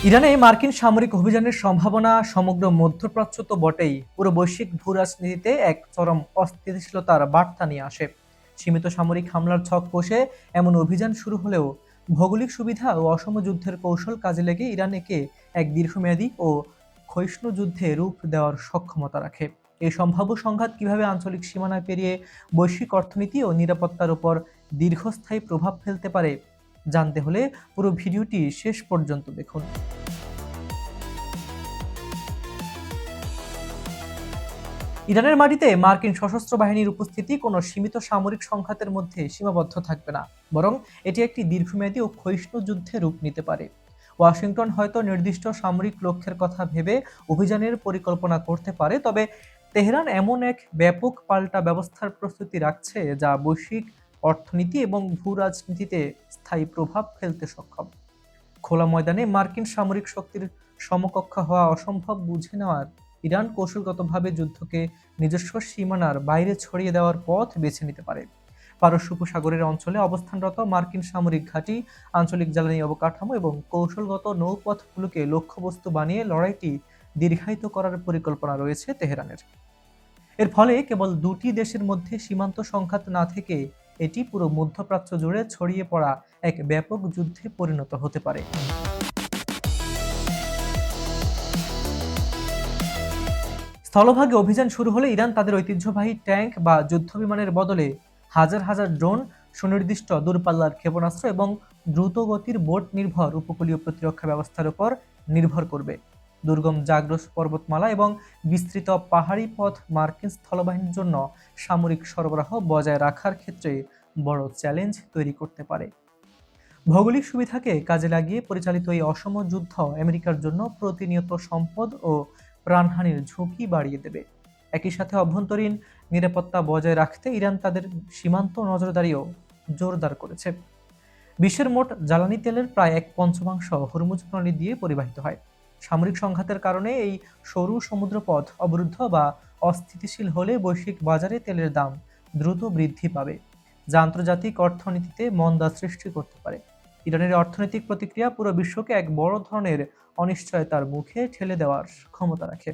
ইরানে মার্কিন সামরিক অভিযানের সম্ভাবনা সমগ্র মধ্যপ্রাচ্য তো বটেই, পুরো বৈশ্বিক ভূরাজনীতিতে এক চরম অস্থিতিশীলতার বার্তা নিয়ে আসে। সীমিত সামরিক হামলার ছক কষে এমন অভিযান শুরু হলেও ভৌগোলিক সুবিধা ও অসম যুদ্ধের কৌশল কাজে লেগে ইরান একে এক দীর্ঘমেয়াদী ও ক্ষয়িষ্ণু যুদ্ধে রূপ দেওয়ার সক্ষমতা রাখে। এই সম্ভাব্য সংঘাত কিভাবে আঞ্চলিক সীমানা পেরিয়ে বৈশ্বিক অর্থনীতি ও নিরাপত্তার উপর দীর্ঘস্থায়ী প্রভাব ফেলতে পারে, জানতে হলে পুরো ভিডিওটি শেষ পর্যন্ত দেখুন। ইরানের মাটিতে মার্কিন সশস্ত্র বাহিনীর উপস্থিতি কোনো সীমিত সামরিক সংঘাতের মধ্যে সীমাবদ্ধ থাকবে না, বরং এটি একটি দীর্ঘমেয়াদী ও ক্ষয়িষ্ণু যুদ্ধে রূপ নিতে পারে। ওয়াশিংটন হয়তো নির্দিষ্ট সামরিক লক্ষ্যের কথা ভেবে অভিযানের পরিকল্পনা করতে পারে, তবে তেহরান এমন এক ব্যাপক পাল্টা ব্যবস্থার প্রস্তুতি রাখছে যা বৈশ্বিক অর্থনীতি এবং ভূ রাজনীতিতে স্থায়ী প্রভাব ফেলতে সক্ষম। খোলা ময়দানে মার্কিন সামরিক শক্তির সমকক্ষ হওয়া অসম্ভব বুঝে নেওয়ার ইরান কৌশলগতভাবে যুদ্ধকে নিজস্ব সীমানার বাইরে ছড়িয়ে দেওয়ার পথ বেছে নিতে পারে। পারস্য উপসাগরের অঞ্চলে অবস্থানরত মার্কিন সামরিক ঘাঁটি, আঞ্চলিক জ্বালানি অবকাঠামো এবং কৌশলগত নৌপথগুলোকে লক্ষ্যবস্তু বানিয়ে লড়াইটি দীর্ঘায়িত করার পরিকল্পনা রয়েছে তেহরানের। এর ফলে কেবল দুটি দেশের মধ্যে সীমান্ত সংঘাত না থেকে এটি পুরো মধ্যপ্রাচ্য জুড়ে ছড়িয়ে পড়া এক ব্যাপক যুদ্ধে পরিণত হতে পারে। স্থলভাগে অভিযান শুরু হলে ইরান তাদের ঐতিহ্যবাহী ট্যাঙ্ক বা যুদ্ধবিমানের বদলে হাজার হাজার ড্রোন, সুনির্দিষ্ট দূরপাল্লার ক্ষেপণাস্ত্র এবং দ্রুতগতির বোট নির্ভর উপকূলীয় প্রতিরক্ষা ব্যবস্থার উপর নির্ভর করবে। দুর্গম জাগ্রস পর্বতমালা এবং বিস্তৃত পাহাড়ি পথ মার্কিন স্থলবাহিনীর জন্য সামরিক সরবরাহ বজায় রাখার ক্ষেত্রে বড় চ্যালেঞ্জ তৈরি করতে পারে। ভৌগোলিক সুবিধাকে কাজে লাগিয়ে পরিচালিত এই অসম যুদ্ধ আমেরিকার জন্য প্রতিনিয়ত সম্পদ ও প্রাণহানির ঝুঁকি বাড়িয়ে দেবে। একই সাথে অভ্যন্তরীণ নিরাপত্তা বজায় রাখতে ইরান তাদের সীমান্ত নজরদারিও জোরদার করেছে। বিশ্বের মোট জ্বালানি তেলের প্রায় 1/5 হরমুজ প্রণালী দিয়ে পরিবাহিত হয়। সামরিক সংঘাতের কারণে এই সরু সমুদ্রপথ অবরুদ্ধ বা অস্থিতিশীল হলে বৈশ্বিক বাজারে তেলের দাম দ্রুত বৃদ্ধি পাবে, যা আন্তর্জাতিক অর্থনীতিতে মন্দা সৃষ্টি করতে পারে। ইরানের অর্থনৈতিক প্রতিক্রিয়া পুরো বিশ্বকে এক বড় ধরনের অনিশ্চয়তার মুখে ঠেলে দেওয়ার ক্ষমতা রাখে।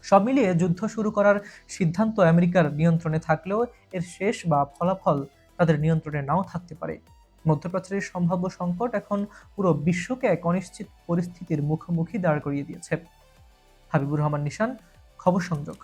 সব মিলিয়ে যুদ্ধ শুরু করার সিদ্ধান্ত আমেরিকার নিয়ন্ত্রণে থাকলেও এর শেষ বা ফলাফল তাদের নিয়ন্ত্রণে নাও থাকতে পারে। মধ্যপ্রাচ্যের সম্ভাব্য সংকট এখন পুরো বিশ্বকে এক অনিশ্চিত পরিস্থিতির মুখোমুখি দাঁড় করিয়ে দিয়েছে। হাবিবুর রহমান নিশান, খবর সংযোগ।